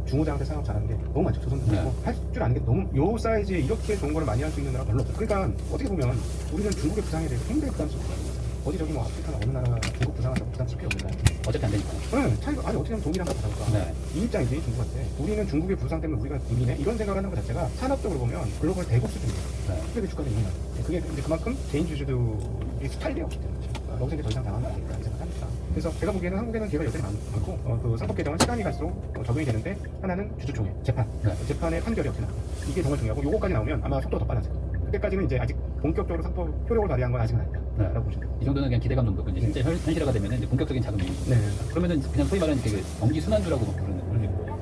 중고장한테 사업 잘하는 게 너무 많죠. 조선도 그렇고 할 줄 아는 게 너무 요 사이즈에 이렇게 좋은 거를 많이 할 수 있는 나라가 별로 없어요. 그러니까 어떻게 보면 우리는 중국의 부상에 대해서 굉장히 부담스럽거든요. 어디 저기 뭐 아프리카나 어느 나라 중국 부상한다고 부담스럽게 없는가요? 어차피 안 되니까. 네, 차이가 아니 어떻게 하면 동일한 거 다를까? 이 입장이지 중국한테. 우리는 중국의 부상 때문에 우리가 이기네 이런 생각을 하는 것 자체가 산업적으로 보면 글로벌 대국 수준이에요. 그게 주가가 있는 거예요. 그게 이제 그만큼 개인 주주들이 수탈이 없기 때문에 여기서 이제 더 이상 당하면 안 되니까 생각합니다. 그래서 제가 보기에는 한국에는 기회가 여전히 많고 그 상법 개정은 시간이 갈수록 적용이 되는데 하나는 주주총회 재판 재판의 판결이 어떻게 나와 이게 정말 중요하고 요거까지 나오면 아마 속도가 더 빨라질 거예요. 그때까지는 이제 아직 본격적으로 상법 효력을 발휘한 건 아직은 아니다. 라고 보시면 돼요. 이 정도는 그냥 기대감 정도고 이제 실제 현실화가 되면은 이제 본격적인 자금이 그러면은 그냥 소위 말하는 그 경기 순환주라고 부르는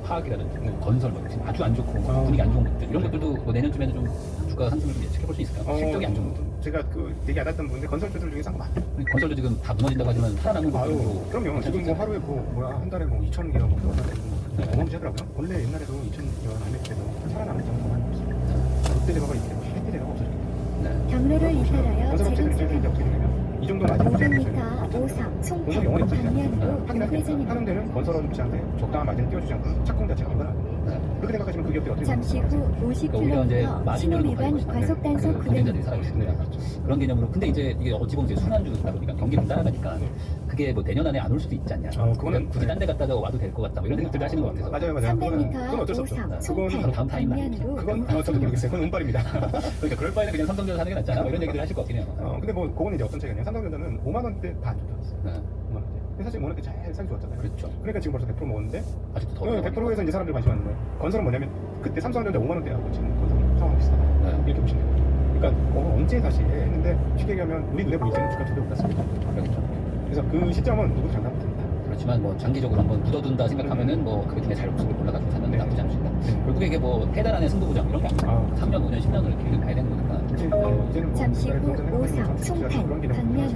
화학이라든지 건설 뭐 아주 안 좋고 분위기 안 좋은 것들 이런 것들도 뭐 내년쯤에는 좀 주가 상승을 좀 예측해 볼 수 있을까요? 실적이 안 좋은 것들. 제가 그 얘기 안 했던 분인데 건설주들 중에 싼거 많아요. 건설도 지금 다 무너진다고 하지만 살아남는 것도 그럼요. 지금 뭐 하루에 한 달에 뭐 2,000개가 뭐 어마무시하더라고요. 원래 옛날에도 2,000여 안 됐을 때도 살아남을 정도가 많이 없어요. 롯데레버가 있기 때문에 롯데레버가 없어졌기 때문에 경로를 이탈하여 건설업체들이 이제 어떻게 되냐면 이 정도는 아직 500m 오상 공사 영원히 송탄 없어지잖아요. 방면으로 우회전입니다. 하는 데는 건설업체한테 적당한 마진을 띄워주지 않고는 착공 자체가 안 가능해요. 그렇게 생각하시면 그 기업들이 어떻게 잠시 후 오히려 이제 50km 마진율을 신호 위반 높여주고 과속 단속 구간 경쟁자들이 살아있습니다 그런 개념으로 근데 이제 이게 어찌 보면 이제 순환주다 보니까 경기를 따라가니까 그게 뭐 내년 안에 안 올 수도 있지 않냐. 그거는 굳이 딴 데 갔다가 와도 될 것 같다. 뭐 이런 생각들을 하시는 것 같아서. 맞아요. 300m 그건 어쩔 수 없어. 오상 그건 송탄 바로 다음 타임라인. 방면으로 그건 저도 모르겠어요. 그건 운빨입니다. 그러니까 그럴 바에는 그냥 삼성전자 사는 게 낫잖아. 뭐 이런 얘기들 하실 것 같긴 해요. 근데 뭐 그거는 이제 어떤 차이냐면 삼성전자는 5만 원대 다 안 좋다 그랬어요. 5만 원대. 근데 사실 5만 원대 잘 사기 좋았잖아요. 그렇죠. 그러니까 지금 벌써 100% 먹었는데 아직도 더. 100%에서 이제 사람들이 관심 많은 거예요. 건설은 뭐냐면 그때 삼성전자 5만 원대하고 지금 건설 상황 비슷하다. 이렇게 보시면 돼요. 그러니까 언제 다시 했는데 쉽게 얘기하면 우리 눈에 보이는 주가 2배 올랐습니다. 그래서 그 시점은 누구도 장담 못합니다. 그렇지만 뭐 장기적으로 한번 묻어둔다 생각하면은 뭐 그게 되게 잘 올라가지고 샀는데 나쁘지 않습니다. 결국에 이게 뭐 해달 안에 승부부장 이런 게 아니라 3년, 5년, 10년을 계속 가야 되는 거니까. 이제는 잠시 후 오상 송탄 방면으로 왜냐면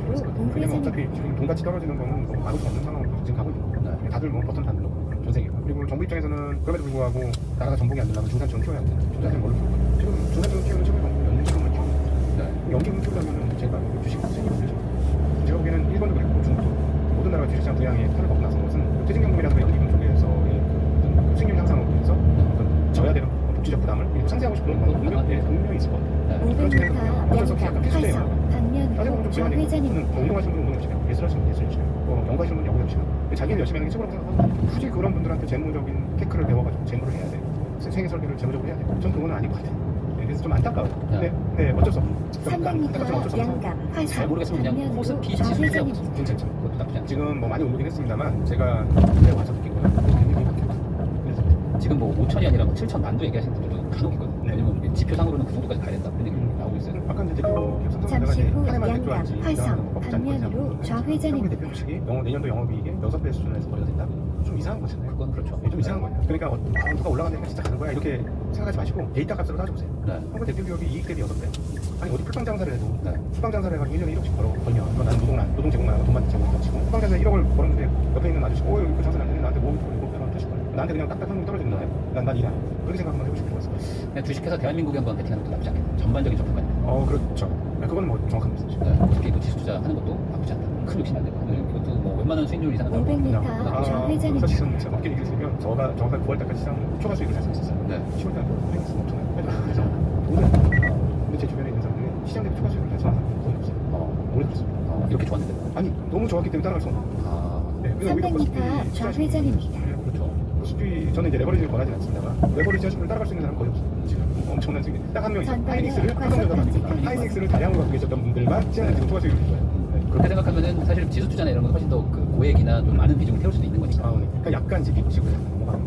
우회전입니다. 어차피 지금 돈가치 떨어지는 거는 뭐 막을 수 없는 상황으로 지금 가고 있는 거예요. 다들 뭐 버튼 닫는 거고 전 세계가. 그리고 정부 입장에서는 그럼에도 불구하고 나라가 전복이 안 되려면 중산층을 키워야 돼요. 중산층을 뭘로 키울 거예요? 지금 중산층을 키우는 최고의 방법은 연기금을 키우는 거예요. 연기금을 키우려면 제가 주식 세계로 되죠. 제가 보기에는 일본도 그랬고 중국도 모든 나라가 주식시장 부양에 탈을 먹고 나선 것은 퇴직연금이라든가 연기금 쪽에서의 그 수익률 향상으로 인해서 져야 되는 복지적 부담을 상쇄하고 싶은 분명히 있을 것 같아요. 500m 어쩔 수 없이 약간 양감 필수예요. 화성 방면으로 좀 좌회전입니다. 운동하시는 분은 운동하시면 예술하시는 분 예술하시면 연구하시는 분은 연구하시면 자기는 열심히 하는 게 최고라고 생각하고 굳이 그런 분들한테 재무적인 테크를 배워가지고 재무를 해야 돼 생애 설계를 재무적으로 해야 돼 전 그거는 아닌 것 같아요. 그래서 좀 안타까워요. 네, 어쩔 수 없어. 300m 양감 잘 화성 모르겠으면 그냥 방면으로 코스피 지수 좌회전입니다. 괜찮죠. 그것도 나쁘지 않죠. 지금 뭐 많이 오르긴 했습니다만 제가 그때 와서 느낀 거는 그래서 지금 뭐 5천이 아니라 뭐 7천 만도 얘기하시는 분들도 간혹 있거든요. 왜냐면 이게 지표상으로는 그 정도까지 가야 된다. 그런 얘기 나오고 있어요. 아까 이제 대표 잠시 후 한 해만 양감 대표할지 화성 방면으로 좌회전입니다. 대표 주식이 내년도 영업이익의 6배 수준에서 거래가 된다? 좀 이상한 거잖아요. 그건 그렇죠. 좀 이상한 거예요. 그러니까 누가 올라가니까 진짜 가는 거야 이렇게 생각하지 마시고 데이터 값으로 따져보세요. 한국 대표 기업이 이익 대비 6배. 아니 어디 풀빵 장사를 해도 풀빵 장사를 해가지고 1년에 1억씩 벌면 그건 나는 노동 제공만 하고 돈만 제공만 치고 풀빵 장사에 1억을 벌었는데 옆에 있는 아저씨 이거 장사 안 되네 나한테 뭐 500원 주실 거야. 나한테 그냥 딱딱 현금 떨어지는 거야. 난 일하네. 그렇게 생각 한번 해보시면 좋겠어. 그냥 주식회사 대한민국에 한번 베팅하는 것도 나쁘지 않겠네요. 전반적인 접근까지. 그렇죠. 그건 뭐 정확한 말씀이죠. 어차피 또 지수 투자하는 것도 나쁘지 않다. 큰 욕심 안 되고. 이것도 뭐 웬만한 수익률 이상은 500m 좌회전입니다. 사실은 제가 업계 얘기를 쓰면 저가 9월 달까지 시장 초과 수익을 살 수 있었어요. 10월 달에 횡스 엄청나게 해줬어요. 그래서 돈을 근데 제 주변에 있는 사람들이 시장 대비 초과 수익을 달성한 사람이 거의 없어요. 오래 그랬어요. 이렇게 좋았는데. 아니 너무 좋았기 때문에 따라갈 수 없는 거예요. 300m 좌회전입니다. 그렇죠. 코스피 저는 이제 레버리지를 권하진 않습니다만 레버리지 하시고 따라갈 수 있는 사람은 거의 없어요. 지금 엄청난 수익. 딱 한 명 있어요. 하이닉스를 다량으로 갖고 계셨던 분들만 시장에 지금 초과 수익을 준 거예요. 그렇게 생각하면은 사실 지수 투자나 이런 건 훨씬 더 그 고액이나 좀 많은 비중을 태울 수도 있는 거니까. 그러니까 약간 이제 미국식으로 넘어가는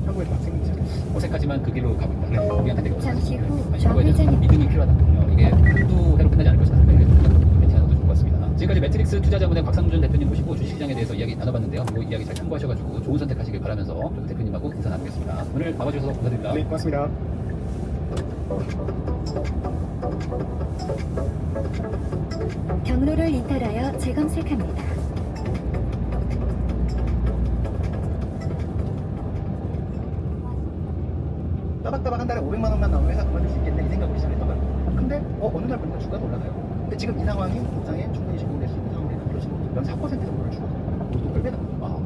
한국에도 막 생기지 않아요. 어색하지만 그 길로 가고 있다. 우리한테 되게 잠시 후 이거에 대해서 좌회전입니다. 믿음이 필요하다. 이게 한두 해로 끝나지 않을 것이다. 베팅하는 것도 좋을 것 같습니다. 지금까지 매트릭스 투자자문의 곽상준 대표님 모시고 주식시장에 대해서 이야기 나눠봤는데요. 이 이야기 잘 참고하셔가지고 좋은 선택하시길 바라면서 좀 대표님하고 인사 나누겠습니다. 오늘 봐봐주셔서 감사드립니다. 네, 고맙습니다. 경로를 이탈하여 재검색합니다. 따박따박 한 달에 500만 원만 나오면 회사 그만둘 수 있겠네 이 생각으로 시작했던 거예요. 근데 어느 날 보니까 주가가 올라가요. 근데 지금 이 상황이 보상에 충분히 적용될 수 있는 상황이다. 그렇죠. 연 4% 정도를 주거든요. 우리도 10배다.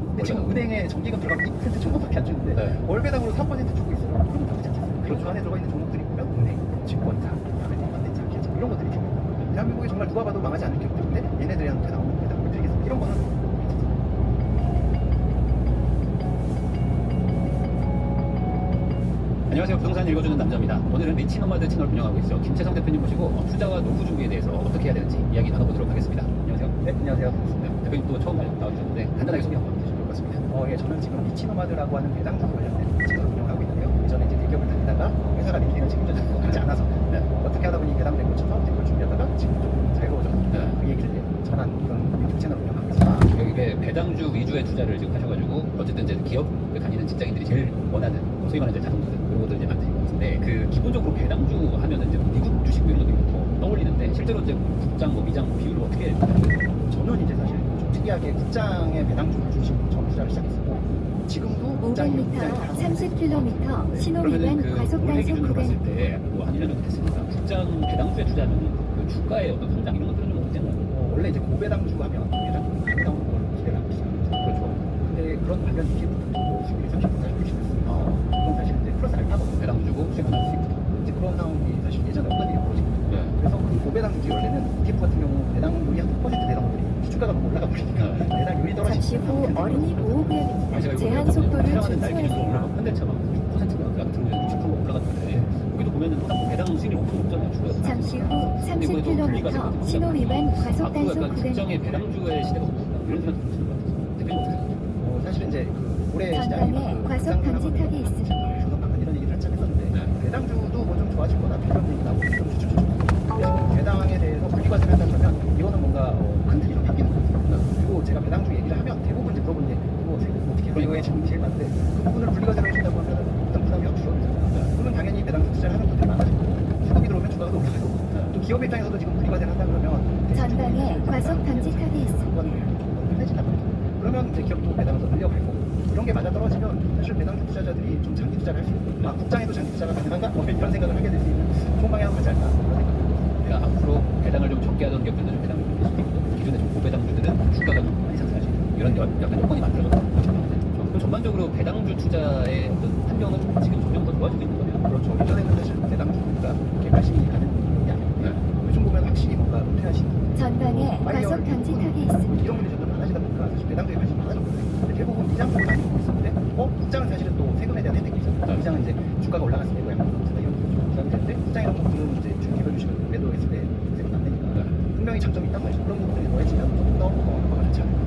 근데 지금 은행에 정기금 들어가면 2% 정도밖에 안 주는데 네. 월 배당으로 3% 주고 있어요. 그럼 나쁘지 않겠어요. 그리고 그 안에 들어가 있는 종목들이 보면 은행, 증권사, 현대차, 기아차 이런 것들이 있어요. 대한민국에 정말 누가 봐도 망하지 않을 기업들인데 얘네들이 한테 나오는 배당을 드리겠습니다. 이런 거는 안녕하세요. 부동산 읽어주는 남자입니다. 오늘은 리치노마드 채널 운영하고 있어 김채성 대표님 모시고 투자와 노후 준비에 대해서 어떻게 해야 되는지 이야기 나눠보도록 하겠습니다. 안녕하세요. 네, 안녕하세요. 네, 대표님 또 처음 나와주셨는데 간단하게 소개 한번 해주시면 좋을 것 같습니다. 예, 저는 지금 리치노마드라고 하는 배당주 관련된 채널을 운영하고 있는데요. 예전에 이제 대기업을 다니다가 회사가 릴리를 책임져주고 하지 않아서 네. 어떻게 하다 보니 배당에 꽂혀서 이제 그걸 준비하다가 지금 좀 자유로워져서 네. 그 얘기를 이제 전한 그런 유튜브 채널을 운영하고 있습니다. 이게 배당주 위주의 투자를 지금 하셔가지고 어쨌든 이제 기업에 다니는 직장인들이 제일 원하는 소위 말하는 이제 자동차 이런 것들 이제 만드신 것 같은데 그 기본적으로 배당주 하면은 이제 미국 주식 이런 것도 있고 떠올리는데 실제로 이제 국장 뭐 미장 비율을 어떻게 저는 이제 사실 좀 특이하게 국장의 배당주를 중심으로 처음 투자를 시작했었고 지금도 국장이 500m, 30km 신호 위반 그러면은 그 과속 올해 단속 기준으로 구간. 봤을 때 뭐 한 1년 정도 됐으니까 국장 배당주에 투자하면은 그 주가의 어떤 성장 이런 것들은 좀 어땠나요? 원래 이제 고배당주 하면 배당금 많이 나오는 걸 기대를 하고 있어요. 그렇죠. 근데 그런 관련 ETF들도 뭐 수익률이 30%, 40%씩 있습니다. 그건 사실 이제 플러스 알파거든요. 배당주 주고 수익 나올 수 있고. 이제 그런 상황이 사실 예전에 없던 일이 벌어지거든요. 네. 그래서 그 고배당주 원래는 ETF 같은 경우 배당률이 한 6% 되던 것들이 주가가 너무 올라가 버리니까 네. 배당률이 잠시 떨어지고 후 어린이 보호구역입니다. 제한 속도를 촬영하는 날끼리 또 준수하세요. 올라가고 현대차가 6%가 그 아까 들어오면 60%가 올라갔는데 거기도 보면은 항상 배당 수익이 엄청 높잖아요. 주가가. 잠시 후 근데 이번에 또 분리가 30km 신호 위반 과속 앞으로 단속 약간 국정의 구간입니다. 배당주의 시대가 오고 있다 이런 생각이 드는 것 같아요. 대표님 어떻게 생각하세요? 사실은 이제 그 올해 전방에 시장이 과속 단지턱이 있습니다. 조선방한 이런 얘기를 한참 했었는데 네. 배당주도 뭐 좀 좋아질 거다 이런 얘기 나오고 좀 주춤주춤 그래서 배당에 대해서 분리과세를 한다 그러면 이거는 뭔가 큰 틀이 좀 바뀌는 것 같아요. 그리고 제가 배당주 얘기를 하면 대부분 이제 물어보는 게 이거 세금 어떻게 해요? 이거에 질문이 제일 많은데 그 부분을 분리과세를 해준다고 하면 일단 부담이 확 줄어들잖아요. 그러면 당연히 배당주 투자를 하는 분들이 많아질 거고 수급이 들어오면 주가가 더 올라가고 또 기업 입장에서도 지금 분리과세를 한다 그러면 전방에 과속 단지턱이 있습니다. 편해진단 말이죠. 그러면 이제 기업도 배당을 더 늘려갈 거고 그런 게 맞아 떨어지면 사실 배당주 투자자들이 좀 장기 투자를 할 수 있고 국장에도 장기 투자가 가능한가? 뭐 이런 생각을 하게 될 수 있는 좋은 방향으로 가지 않나 그런 생각이 듭니다. 그러니까 앞으로 배당을 좀 적게 하던 기업들은 좀 배당을 좀 수도 있고 기존에 좀 고배당주들은 주가가 좀 많이 상승할 수 있는 이런 약간 조건이 만들어졌다. 그럼 전반적으로 배당주 투자의 어떤 환경은 지금 점점 더 좋아지고 있는 거네요. 그렇죠. 예전에는 사실 배당주가 그렇게 관심이 가는 게 아니었는데 요즘 보면 확실히 뭔가 은퇴하시는 전방에 과속 단지턱이 있습니다. 이런 분들이 점점 많아지다 보니까 사실 배당주에 관심이 많아졌거든요. 근데 대부분 이장 쪽을 많이 보고 있었는데 국장은 사실은 또 세금에 대한 혜택이 있잖아요. 이장은 이제 주가가 올라갔을 때 양도 이런 게 부담이 되는데 국장이랑 분들은 이제 주식을 주식을 매도했을 때 세금 안 되니까 분명히 장점이 있단 말이죠. 그런 부분들이 더해지면 조금 더 효과가 좋지 않을까.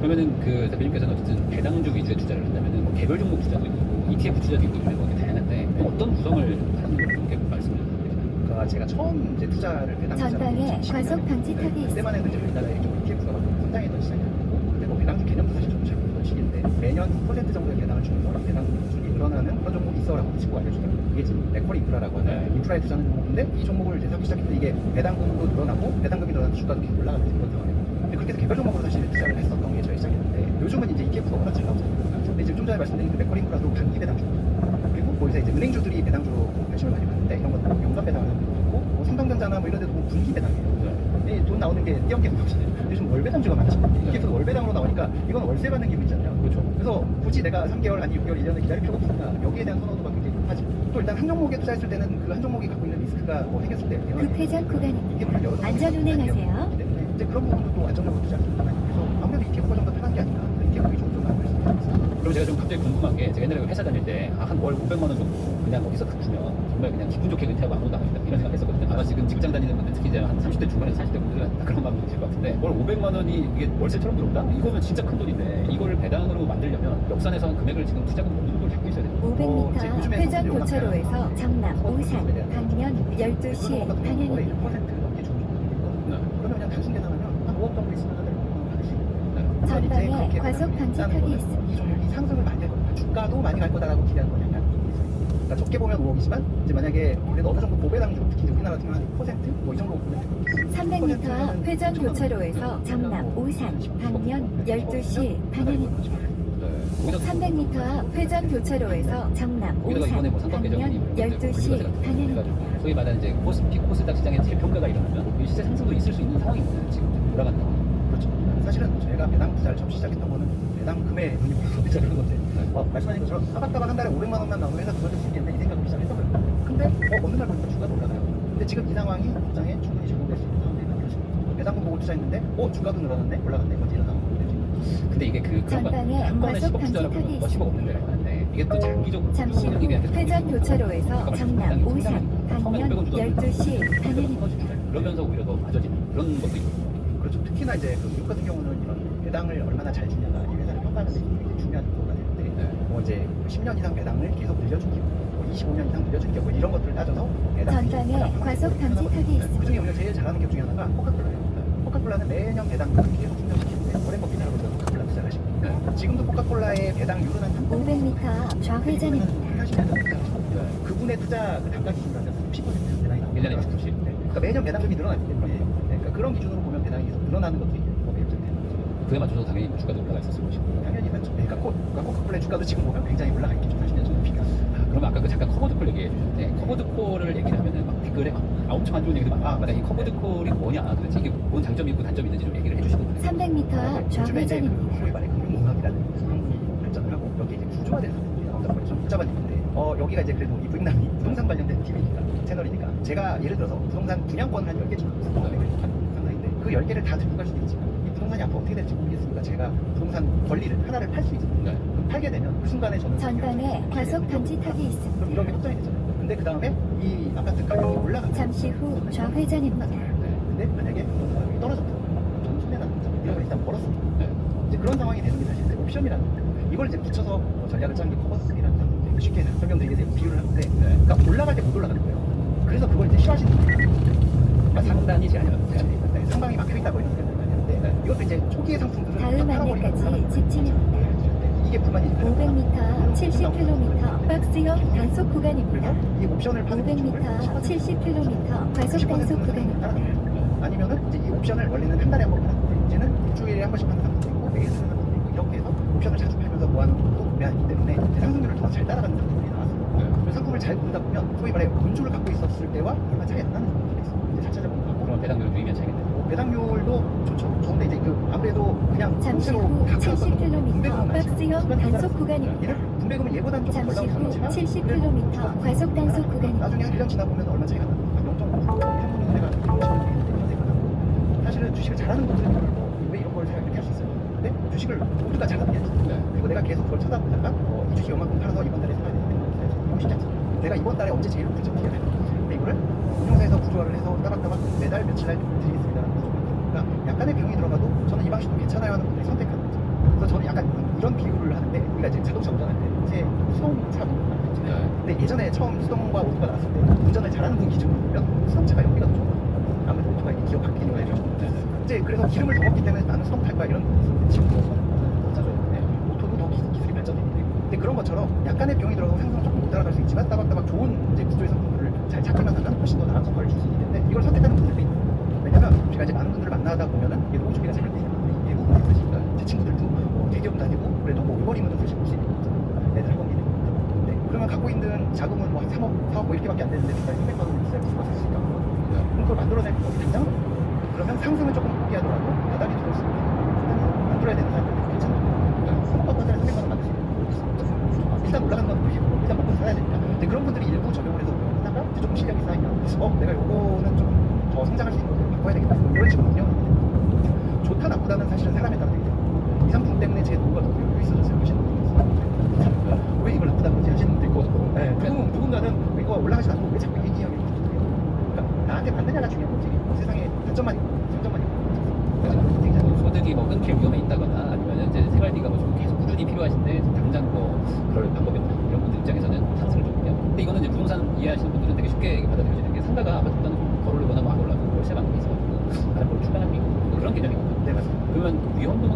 그러면은 그 대표님께서는 어쨌든 배당주 위주의 투자를 한다면은 뭐 개별 종목 투자도 있고 ETF 투자도 있고 이런 거 다양한데 또 어떤 구성을 하는 걸 이렇게 말씀을 드리나요? 그러니까 제가 처음 이제 투자를 배당주자를 전방에 과속 단지턱이 있습니다. 그때만 해도 이제 우리나라에 좀 ETF가 막 성장했던 시장이었고 근데 뭐 배당주 개념도 사실 좀 잘 모르던 시기인데 매년 2% 정도의 배당을 주면서 배당 수익이 늘어나는 그런 종목이 있어라고 친구가 알려주더라고요. 이게 지금 맥쿼리 인프라라고 하는 인프라에 투자하는 종목인데 이 종목을 이제 사기 시작했을 때 이게 배당금도 늘어나고 배당금이 늘어나서 주가도 계속 올라가는 그런 상황이에요. 근데 그렇게 해서 개별 종목으로 사실 투자를 했었던 게 저희 시작이었는데 요즘은 이제 ETF가 워낙 잘 나오잖아요. 근데 지금 좀 전에 말씀드린 그 맥쿼리 인프라도 단기 배당주 그리고 거기서 이제 은행주들이 배당주로 관심을 많이 받는데 이런 것도 연간 배당을 하는 것도 있고 뭐 삼성전자나 뭐 이런 데도 보면 분기 배당이에요. 근데 돈 나오는 게 띄엄띄엄 나오잖아요. 요즘 월 배당주가 많잖아요. ETF도 월 배당으로 나오니까 이건 월세 받는 기분이잖아요. 그렇죠. 그래서 굳이 내가 3개월 아니 6개월 1년을 기다릴 필요가 없으니까 여기에 대한 선호도가 굉장히 높아지고 또 일단 한 종목에 투자했을 때는 그 한 종목이 갖고 있는 리스크가 뭐 생겼을 때 급회전 구간입니다. 이게 문을 열어서 안전 운행하세요. 때문에 이제 그런 부분도 또 안정적으로 투자할 수 있는 거예요. 그래서 아무래도 ETF가 좀 더 편한 게 아닌가. ETF가 좀 더 나을 수 있습니다. 그럼 제가 좀 갑자기 궁금한 게 제가 옛날에 회사 다닐 때 한 월 500만 원 정도 그냥 어디서 딱 주면 정말 그냥 기분 좋게 은퇴하고 아무것도 안 하겠다 이런 생각 했었거든요. 아마 지금 직장 다니는 분들 특히 이제 한 30대 중반에서 40대 분들은 다 그런 마음이 드실 것 같은데 월 500만 원이 이게 월세처럼 들어온다? 이거면 진짜 큰 돈인데 이거를 배당으로 만들려면 역산에서 금액을 지금 투자금 어느 정도 잡고 있어야 돼요. 500m 회전 교차로에서 정남, 오산, 방면 12시 방향입니다. 1% 넘게 주는 네. 그러면 그냥 단순 계산하면 한 5억 정도 있으면 하나를 받을 수 있는 네. 전방에 과속 단지턱이 있습니다. 이 종목이 상승을 많이 할 겁니다. 주가도 많이 갈 거다라고 기대하는 건 약간 그러니까 적게 보면 5억이지만 이제 만약에 그래도 어느 정도 고배당주 특히 이제 우리나라 같은 경우는 한 2%뭐 이 정도 보면 300m 앞 회전 교차로에서 정남, 오산, 방면 12시 방향입니다. 거기다 300m 앞 회전 교차로에서 정남, 거기다가 이번에 뭐 오산, 상권 개정이 방면 12시 방향입니다. 해가지고 소위 말하는 이제 코스피 코스닥 시장의 재평가가 일어나면 이 시세 상승도 있을 수 있는 상황이거든요. 지금 올라간다. 그렇죠. 사실은 제가 배당 투자를 처음 시작했던 거는 배당금에 눈이 보여서 시작한 건데 말씀하신 것처럼 따박따박 한 달에 500만 원만 나오면 회사 그만둘 수 있겠네 이 생각으로 시작했던 거예요. 근데 어느 날 보니까 주가도 올라가요. 근데 지금 이 상황이 시장에 충분히 적용될 수 있는 상황들이 많아요. 배당금 보고 투자했는데 주가도 늘어났네 올라갔네 이건 이런 상황. 근데 이게 그런 전방에 거한 번에 과속 10억 투자라고 단지 10억 없는 데가 있는데 이게 또 장기적으로 잠시 후 회전 교차로에서 정남 오산 방면 12시 방향입니다. 그러면서 오히려 더 맞아지는 그런 것도 있고. 그렇죠. 특히나 이제 그 미국 같은 경우는 이런 배당을 얼마나 잘 주냐가 이 회사를 평가하는 데 굉장히 중요한 요소가 되는데 이제 10년 이상 배당을 계속 늘려준 기업, 25년 이상 늘려준 기업 이런 것들을 따져서 배당 전방에 과속 방지턱이 있습니다. 그 중에 우리가 제일 잘하는 기업 중에 하나가 코카콜라예요. 코카콜라는 매년 배당을 계속 충전시키는데 워렌 버핏이라고 해서 코카콜라 투자를 하시고 지금도 코카콜라의 배당률은 한 500m 좌회전입니다. 그분의 투자 그 단가 기준으로 10% 배당이 나옵니다. 1년에 10%씩. 그러니까 매년 배당금이 늘어나기 때문에 그러니까 그런 기준으로 보면 배당이 계속 늘어나는 것들이 매력적인 되는 거죠. 그에 맞춰서 당연히 주가도 올라가 있었을 것이고. 당연히 맞죠. 그러니까 코카콜라의 주가도 지금 보면 굉장히 올라가 있겠죠. 사실 저는 비가. 그러면 아까 그 잠깐 커버드콜 얘기해 주셨는데 커버드콜을 얘기를 하면은 막 댓글에 막 엄청 안 좋은 얘기도 많아. 맞아. 이 커버드콜이 뭐냐 도대체 이게 뭔 장점이 있고 단점이 있는지 좀 얘기를 해주시거든요. 300m 앞 요즘에 이제 좌회전입니다. 소위 말해 금융공학이라는 상품이 발전을 하고 여기 이제 구조화된 상품이 나온다고 해서 좀 복잡한 얘기인데 여기가 이제 그래도 이 부인남이 부동산 관련된 TV니까 채널이니까 제가 예를 들어서 부동산 분양권을 한 10개 주고 상상인데 그 10개를 다 들고 갈 수도 있지만 이 부동산이 앞으로 어떻게 될지 모르겠습니다. 제가 부동산 권리를 하나를 팔 수 있습니다. 네. 그럼 팔게 되면 그 순간에 저는 전방에 과속 방지턱이 있습니다. 그럼 이런 게 확정이 되잖아요. 근데 그 다음에 이 아파트 가격이 올라가요. 잠시 후 좌회전입니다. 근데 만약에 가격이 떨어졌다. 저는 손해나는 거죠. 이런 걸 일단 벌었습니다. 네. 이제 그런 상황이 되는 게 사실 이제 옵션이라는 거예요. 이걸 이제 붙여서 전략을 짜는 게 커버스이라는 상품인데 쉽게 설명드리게 되면 비유를 하는데 그러니까 올라갈 때 못 올라가는 거예요. 그래서 그걸 이제 싫어하시는 분들이 그러니까 상단이 제한이 상방이 막혀있다고 이런 생각을 많이 하는데 이것도 이제 초기의 상품들은 다음 안내까지 집중입니다. 이게 불만이 500m 70km 박스형 단속 구간입니다. 이 옵션을 파는 500m 70km 과속 단속 구간입니다. 아니면은 이제 이 옵션을 원래는 한 달에 한 번 팔았는데 이제는 일주일에 한 번씩 파는 상품도 있고 매일 쓰는 상품도 있고 이렇게 해서 옵션을 자주 팔면서 모아놓은 것도 구매하기 때문에 상승률을 더 잘 따라가는 상품들이 나왔어요. 그 상품을 잘 고르다 보면 소위 말해 돈줄을 갖고 있었을 때와 얼마 차이 안 나는 상품들이 있어요. 이제 자체적으로 갖고 그러면 배당률을 유의면 차겠네. 배당률도 좋죠. 좋은데 이제 그 아무래도 그냥 잠시 공세로 후 다 팔았던 70km 박스형 단속 구간입니다. 얘는 분배금은 얘보다는 조금 덜 잠시 나오긴 후 하지만 70km 과속 단속 구간입니다. 나중에 한 1년 지나 보면 얼마 차이가 나? 한 0.5%. 내가 사실은 주식을 잘하는 분들은 왜 이런 걸 이렇게 할 수 있어요? 근데 주식을 모두가 잘하는 게 아니죠. 그리고 내가 계속 그걸 쳐다보다가 이 주식 요만큼 팔아서 이번 달에 사야 되는데 이거 쉽지 않잖아. 내가 이번 달에 언제 제일 높을지 어떻게 해야 돼? 근데 이거를 운용사에서 구조화를 해서 따박따박 매달 며칠 날 드리겠습니다. 그러니까 약간의 비용이 들어가도 저는 이 방식도 괜찮아요 하는 분들이 선택하는 거죠. 그래서 저는 약간 이런 비유를 하는데 우리가 이제 자동차 운전할 때 이제 수동차 근데 예전에 처음 수동과 오토가 나왔을 때 운전을 잘하는 분 기준으로 보면 수동차가 연비가 더 좋아요. 아무래도 오토가 이게 기어 바뀌는 거죠. 이제 그래서 기름을 더 먹기 때문에 나는 수동 탈 거야 이런 분들이 있었는데 지금 더 짜죠. 오토도 더 기술이 발전되기 때문에. 근데 그런 것처럼 약간의 비용이 들어가고 상승을 조금 못 따라갈 수 있지만 따박따박 좋은 이제 구조의 상품들을 잘 찾기만 하면 훨씬 더 나은 성과를 줄 수 있기 때문에 이걸 선택하는 분들도 있는 거예요. 왜냐면 제가 이제 많은 분들을 만나다 보면은 이게 노후 준비가 잘 돼 있는 분들이 대부분이 사실 제 친구들도 대기업 다니고 그래도 뭐 월이면 사실 볼수 있는 거죠. 애들 학원비 내고. 네. 그러면 갖고 있는 자금은 뭐 한 3억, 4억 뭐 이렇게밖에 안 되는데 매달 300만 원을 있어야 될것 같으니까 그럼 그걸 만들어낼 거 당장 그러면 상승은 조금 포기하더라도 배당이 들어올 수 있는 만들어야 되는 사람들이 괜찮아요. 3억 받고 한 달에 300만 원 만들 수 있는 일단 올라간 건 보시고 일단 먹고 살아야 되니까. 근데 그런 분들이 일부 적용을 해서 하다가 이제 조금 실력이 쌓이면 내가 요거는 좀 더 성장할 수 있는 것들을 바꿔야 되겠다. 이런 식으로 운영을 해요. 좋다 나쁘다는 사실은 사람에 따라 되기 때문에 이 상품 때문에 제 노후가 더 여유 있어졌어요. 하시는 분들이 있어요. 왜 이걸 나쁘다고 하시는 분들 있고 네, 누군가는 이거 올라가지 않고 왜 자꾸 얘기하게 그러니까 나한테 맞느냐가 중요한 거지 세상에 단점만 있고 장점만 있고 소득이 뭐 끊길 위험에 있다거나 아니면 이제 생활비가 뭐 좀 계속 꾸준히 필요하신데 당장 뭐 그럴 방법이 없다 이런 분들 입장에서는 상승을 좋고요. 근데 이거는 이제 부동산 이해하시는 분들은 되게 쉽게 받아들여지는 게 상가가 아파트보다는 좀 덜 오르거나 뭐 안 올라도 월세 받는 게 있어가지고 다른 걸로 출발하는 게 있고 뭐 그런 개념이거든요. 네 맞습니다. 그러면 위험도는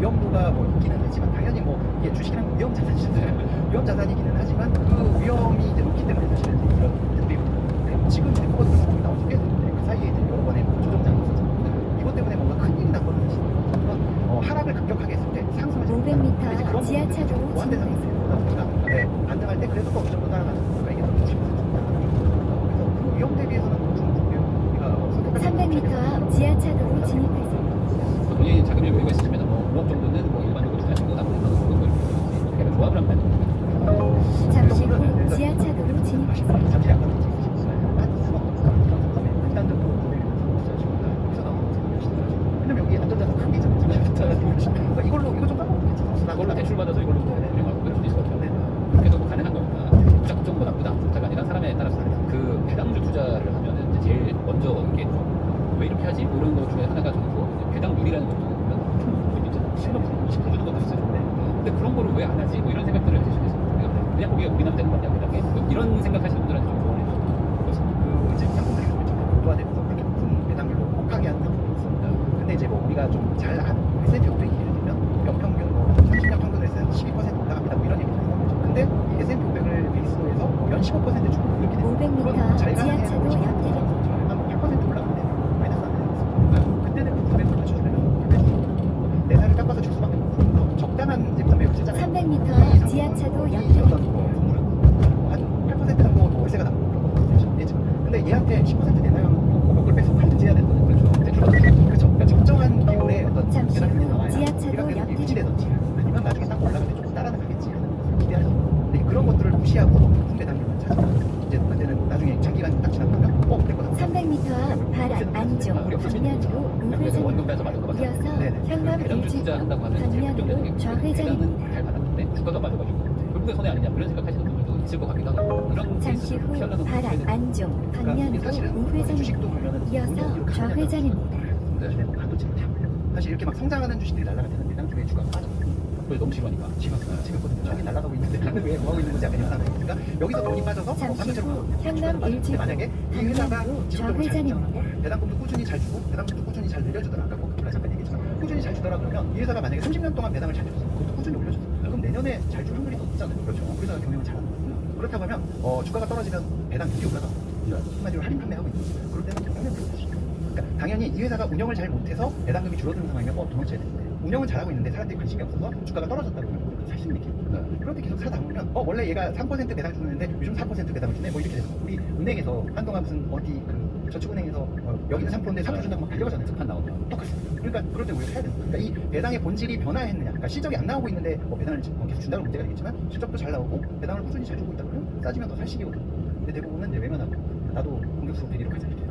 위험도가 뭐 있기는 하지만 당연히 뭐 이게 주식이랑 위험 자산이잖아요. 위험 자산이기는 하지만 그 위험이 이제 높기 때문에 사실은 이제 이런 특별히 지금 이제 코버드 상품이 나온 지 꽤 됐는데 그 사이에 이제 여러 번의 조정장이 있었잖아요. 이것 때문에 뭔가 큰 일이 났거나 사실 그런 하락을 급격하게 했을 때 상승을 500m 지하차도로 무한대 상승을 반등할 때 그래도 또 어느 정도 따라가는 거니까 이게 더 좋습니다. 그래서 그 위험 대비해서는 좀 우리가 300m 앞 지하차도로 진입 안 하지? 뭐 이런 생각들을 하실 수 있어요. 그냥 거기가 우리나라 되는 거냐 그다음에 뭐 이런 생각하시는 분들한테 좀 조언해 주세요. 그 이제 상품들이 좀 고도화되면서 그렇게 높은 배당률로 혹하게 하는 상품이 있습니다. 근데 이제 뭐 우리가 좀 잘 아는 S&P 500이 예를 들면 연평균 뭐 30년 평균을 해서 12% 올라갑니다. 뭐 이런 얘기도 있는 거죠. 근데 이 S&P 500을 베이스로 해서 연 15% 주고 이렇게 되면 500m 잘 가는 지하차도 해는 옆에는 한 8% 올라가는데 마이너스 안 되는 거죠. 그때는 그 900을 맞춰주려면 내 살을 깎아서 줄 수밖에 없고 적당한 이제 판매율을 쓰잖아요. 300m 지하차도 이 옆에 어떤 뭐 건물은 한 8% 정도 뭐 월세가 나고 그런 거 되죠. 근데 얘한테 10% 내나요? 뭐 그걸 빼서 팔든지 해야 되는 거죠. 그렇죠. 그렇죠. 그러니까 적정한 비율의 어떤 잠시 계산이 후 나와야 지하차도 우리가 계속 옆에 유지되든지 아니면 나중에 딱 올라갈 때 조금 따라는 가겠지 하는 것을 기대하죠. 근데 그런 것들을 무시하고 높은 배당률만 찾으면 이제 그때는 나중에 장기간 딱 지나고 나면 내 거다. 300m 앞 바람 안쪽 방면으로 그래서 원금 우회전입니다. 빼서 맞은 거 맞아요. 이어서 네네. 현남 배당주 일찍 투자한다고 하면 이제 방면으로 걱정되는 게 좌회전입니다. 배당은 잘 받았는데 주가가 맞아가지고 결국에 손해 아니냐 이런 생각하시는 분들도 있을 것 같기도 하고 이런 잠시 케이스를 후 피하려면 바람 안쪽 그러니까 이게 방면으로 사실은 우회전입니다. 주식도 보면은 이어서 좌회전입니다. 요즘에 뭐 반도체 다 올려. 사실 이렇게 막 성장하는 주식들이 날아갈 때는 배당주의 주가가 빠져. 그걸 너무 싫어하니까 지금 저기 날아가고 있는데 나는 왜 뭐 하고 있는 건지 약간 이런 상황이 그러니까 여기서 돈이 빠져서 잠시 반도체로 후 가고 현남 근데 일찍 만약에 이 회사가 방면으로 지속적으로 잘 좌회전입니다. 성장하고 배당금도 꾸준히 잘 주고 배당금도 꾸준히 잘 늘려주더라 아까 뭐 잠깐 얘기했지만 꾸준히 잘 주더라 그러면 이 회사가 만약에 30년 동안 배당을 잘 줬어 그것도 꾸준히 올려줬어 그럼 내년에 잘 줄 확률이 높잖아요. 그렇죠. 우리나라 경영을 잘하는 거예요. 그렇다고 하면 주가가 떨어지면 배당 이렇게 올라가고 한마디로 할인 판매하고 있는 거예요. 그럴 때는 경영을 볼수 있어요. 그러니까 당연히 이 회사가 운영을 잘 못해서 배당금이 줄어드는 상황이면 도망쳐야 되는데 운영은 잘하고 있는데 사람들이 관심이 없어서 주가가 떨어졌다 그러면 살 수 있는 게 그럴 때 계속 사다 보면 원래 얘가 3% 배당 주는데 요즘 4% 배당을 주네 뭐 이렇게 되는 거 우리 은행에서 한동안 무슨 어디 그 저축은행에서 여기는 3%인데 3% 준다고 막 달려가잖아요. 판 나오면 똑같습니다. 그러니까 그럴 때 우리가 사야 되는 거예요. 그러니까 이 배당의 본질이 변화했느냐 그러니까 실적이 안 나오고 있는데 배당을 계속 준다는 문제가 되겠지만 실적도 잘 나오고 배당을 꾸준히 잘 주고 있다 그러면 싸지면 더 살 시기거든요. 근데 대부분은 이제 외면하고 나도 공격수로 대리로 가자 이렇게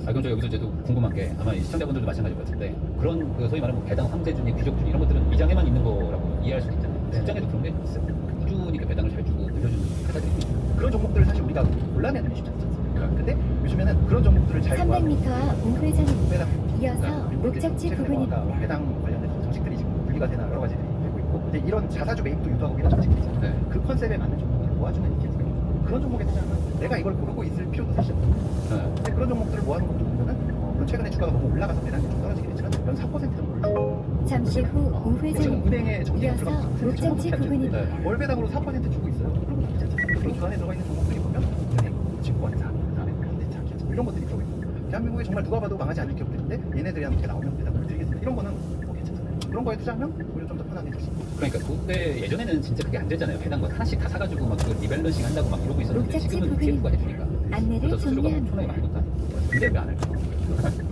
그럼 저 여기서 저도 궁금한 게 아마 이 시청자분들도 마찬가지일 것 같은데 그런 그 소위 말하는 뭐 배당 상대주니 귀족주니 이런 것들은 위장에만 있는 거라고 이해할 수도 있잖아요. 실장에도 그런 게 있어요. 꾸준히 그 배당을 잘 주고 늘려주는 회사들이 그런 종목들을 사실 우리가 골라내는 게 쉽지 않습니까? 근데 요즘에는 그런 종목들을 잘 300m 앞 우회전입니다. 배당 이어서 목적지 부근입니다. 배당 관련된 정책들이 지금 분리가 되나 여러 가지들이 되고 있고 이제 이런 자사주 매입도 유도하고 이런 정책들이 있잖아요. 네. 그 컨셉에 맞는 종목을 모아주는 ETF가 있고 그런 종목에 투자하면 내가 이걸 고르고 있을 필요도 사실 없어요. 근데 그런 종목들을 모아놓은 것도 보면은 물론 최근에 주가가 너무 올라가서 배당이 좀 떨어지긴 했지만 연 4% 정도를 주고 잠시 후 지금 우회전입니다. 은행에 정기에 이어서 목적지 부근입니다. 월 배당으로 4% 주고 있어요. 그럼 나쁘지 않잖아요. 그리고 그 안에 들어가 있는 종목들이 보면 은행, 증권사, 그다음에 현대차, 기아차 이런 것들이 들어가 있고 대한민국에 정말 누가 봐도 망하지 않을 기업들인데 얘네들이 함께 나오면 배당을 드리겠습니다. 이런 거는 괜찮잖아요. 그런 거에 투자하면 오히려 좀 더 편안해질 수 있고 그러니까 그때 예전에는 진짜 그게 안 되잖아요. 배당 거 하나씩 다 사가지고 막 그 리밸런싱 한다고 막 이러고 있었는데 목적지 지금은 부근 TF가 해주니까 안내를 저 스스로가 종료합니다. 엄청나게 많이 넣다. 근데 왜 안 할까?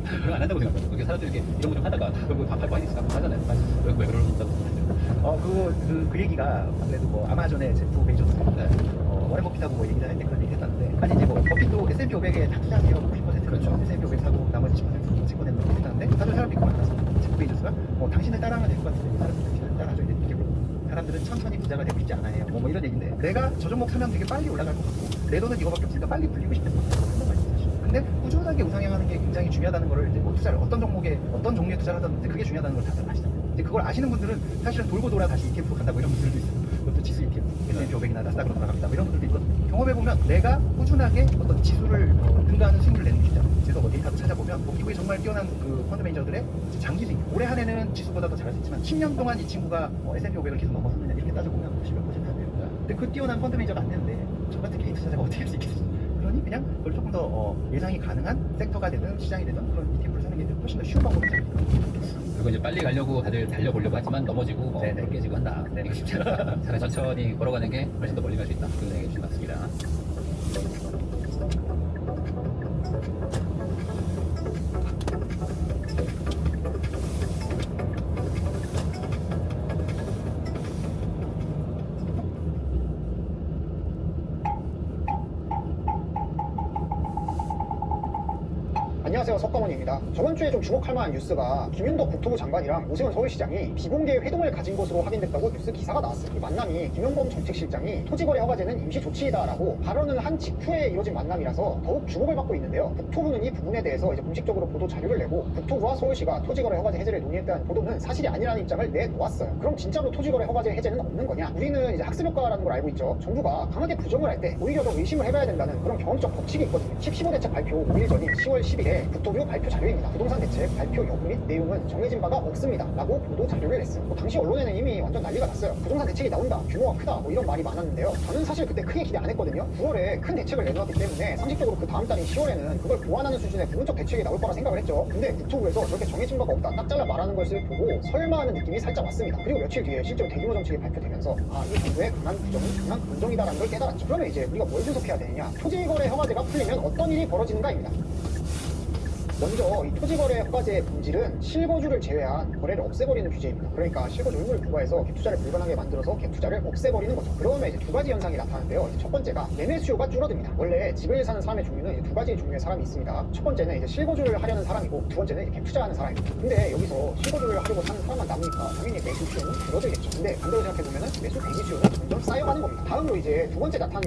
그거 안 한다고 생각해요. 그게 사람들이 이렇게 이런 거 좀 하다가 결국 밥할 거 아니니까 하잖아요. 왜 그러는다고 생각해요. 그 얘기가 아무래도 뭐 아마존의 제프 베이조스 네. 워렌 버핏하고 뭐 얘기를 할 때 그런 얘기 했었는데 아니 이제 뭐 버핏도 S&P 500에 다 투자하세요 90% 그렇죠. S&P 500 사고 나머지 10% 증권에 넣고 했다는데 사실 사람들이 그거 만나서 제프 베이조스가 당신을 따라하면 될 것 같은데 사람들이 당신을 따라하죠 이렇게 물어보고 사람들은 천천히 부자가 되고 싶지 않아요 뭐 이런 얘기인데 내가 저 종목 사면 되게 빨리 올라갈 것 같고 내 돈은 이거밖에 없으니까 빨리 불리고 싶은 그런 말이죠 사실. 근데 꾸준하게 우상향하는 게 굉장히 중요하다는 거를 이제 뭐 투자를 어떤 종목에 어떤 종류의 투자를 하든 그게 중요하다는 걸 다들 아시잖아요. 근데 그걸 아시는 분들은 사실은 돌고 돌아 다시 ETF로 간다고 이런 분들도 있어요. 그것도 지수 ETF, S&P 500이나 나스닥으로 돌아갑니다. 뭐 이런 분들도 있거든요. 경험해보면 내가 꾸준하게 어떤 지수를 등가하는 수익을 내는 게 쉽지 않아요. 그래서 뭐 데이터도 찾아보면 뭐 미국의 정말 뛰어난 그 펀드 매니저들의 장기 수익 올해 한 해는 지수보다 더 잘할 수 있지만 10년 동안 이 친구가 S&P 500을 계속 넘어섰느냐 이렇게 따져보면 10몇% 안 돼요. 근데 그 뛰어난 펀드 매니저가 안 되는데 저 같은 개인 투자자가 어떻게 할 수 있겠어요? 그러니 그냥 그걸 조금 더 예상이 가능한 섹터가 되든 시장이 되든 그런 ETF를 사는 게 훨씬 더 쉬운 방법이지 않을까. 그리고 이제 빨리 가려고 다들 달려보려고 하지만 넘어지고 뭐 네네. 깨지고 한다. 이게 쉽지 않다. 차라리 천천히 걸어가는 게 훨씬 더 멀리 갈 수 있다. 그런 얘기 주신 것 같습니다. 안녕하세요. 안녕하세요, 석가모니입니다. 저번 주에 좀 주목할 만한 뉴스가 김윤덕 국토부 장관이랑 오세훈 서울시장이 비공개 회동을 가진 것으로 확인됐다고 뉴스 기사가 나왔어요. 이 만남이 김용범 정책실장이 토지거래 허가제는 임시 조치이다라고 발언을 한 직후에 이뤄진 만남이라서 더욱 주목을 받고 있는데요. 국토부는 이 부분에 대해서 이제 공식적으로 보도 자료를 내고 국토부와 서울시가 토지거래 허가제 해제를 논의했다는 보도는 사실이 아니라는 입장을 내놓았어요. 그럼 진짜로 토지거래 허가제 해제는 없는 거냐? 우리는 이제 학습효과라는 걸 알고 있죠. 정부가 강하게 부정을 할 때 오히려 더 의심을 해봐야 된다는 그런 경험적 법칙이 있거든요. 10.15 대책 발표 5일 전인 10월 10일에 국토부 발표 자료입니다. 부동산 대책 발표 여부 및 내용은 정해진 바가 없습니다 라고 보도 자료를 냈어요. 당시 언론에는 이미 완전 난리가 났어요. 부동산 대책이 나온다, 규모가 크다, 뭐 이런 말이 많았는데요. 저는 사실 그때 크게 기대 안 했거든요. 9월에 큰 대책을 내놓았기 때문에 상식적으로 그 다음 달인 10월에는 그걸 보완하는 수준의 부분적 대책이 나올 거라 생각을 했죠. 근데 국토부에서 저렇게 정해진 바가 없다, 딱 잘라 말하는 것을 보고 설마 하는 느낌이 살짝 왔습니다. 그리고 며칠 뒤에 실제로 대규모 정책이 발표되면서 이 정부의 강한 부정은 강한 감정이다라는 걸 깨달았죠. 그러면 이제 우리가 뭘 분석해야 되느냐? 토지거래 허가제가 풀리면 어떤 일이 벌어지는가입니다. 먼저 이 토지거래 허가제의 본질은 실거주를 제외한 거래를 없애버리는 규제입니다. 그러니까 실거주 의무를 부과해서 갭투자를 불가능하게 만들어서 갭투자를 없애버리는 거죠. 그러면 이제 두 가지 현상이 나타나는데요. 이제 첫 번째가 매매 수요가 줄어듭니다. 원래 집을 사는 사람의 종류는 이제 두 가지 종류의 사람이 있습니다. 첫 번째는 이제 실거주를 하려는 사람이고 두 번째는 이제 갭투자하는 사람입니다. 근데 여기서 실거주를 하려고 사는 사람만 남으니까 당연히 매수 수요는 줄어들겠죠. 근데 반대로 생각해보면 매수 대기 수요는 점점 쌓여가는 겁니다. 다음으로 이제 두 번째 나타나는